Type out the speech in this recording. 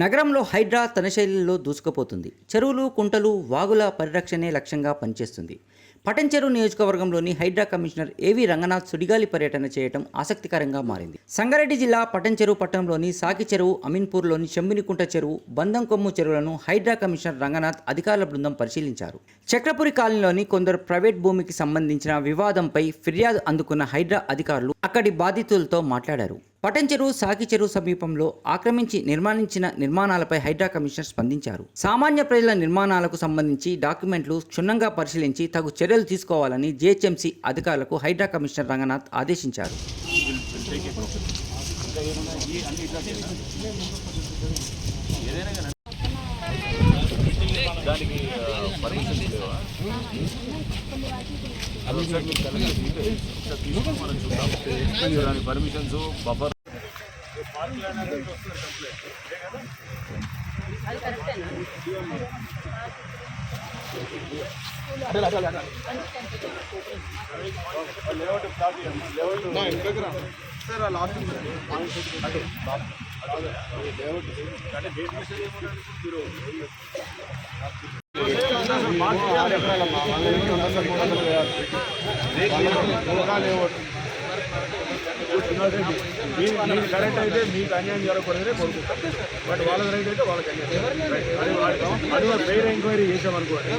నగరంలో హైడ్రా తన శైలిలో దూసుకుపోతుంది. చెరువులు, కుంటలు, వాగుల పరిరక్షణే లక్ష్యంగా పనిచేస్తుంది. పటంచెరు నియోజకవర్గంలోని హైడ్రా కమిషనర్ ఏవి రంగనాథ్ సుడిగాలి పర్యటన చేయడం ఆసక్తికరంగా మారింది. సంగారెడ్డి జిల్లా పటంచెరు పట్టణంలోని సాకి చెరువు, అమీన్పూర్లోని చెంబినికుంట చెరువు, బందంకొమ్ము చెరువులను హైడ్రా కమిషనర్ రంగనాథ్ అధికారుల బృందం పరిశీలించారు. చక్రపురి కాలనీలోని కొందరు ప్రైవేట్ భూమికి సంబంధించిన వివాదంపై ఫిర్యాదు అందుకున్న హైడ్రా అధికారులు అక్కడి బాధితులతో మాట్లాడారు. పటంచెరు, సాకి చెరువు సమీపంలో ఆక్రమించి నిర్మాణించిన నిర్మాణాలపై హైడ్రా కమిషనర్ స్పందించారు. సామాన్య ప్రజల నిర్మాణాలకు సంబంధించి డాక్యుమెంట్లు క్షుణ్ణంగా పరిశీలించి తగు చర్యలు తీసుకోవాలని జీహెచ్ఎంసీ అధికారులకు హైడ్రా కమిషనర్ రంగనాథ్ ఆదేశించారు. పర్మిషన్స్ బఫర్ మీరు కరెక్ట్ అయితే మీకు అన్యాయం జరగకూడదనే కోరుకుంటాం. బట్ వాళ్ళకి రైట్ అయితే వాళ్ళకి అన్యాయం అది వేరే ఎంక్వైరీ చేసామనుకోండి.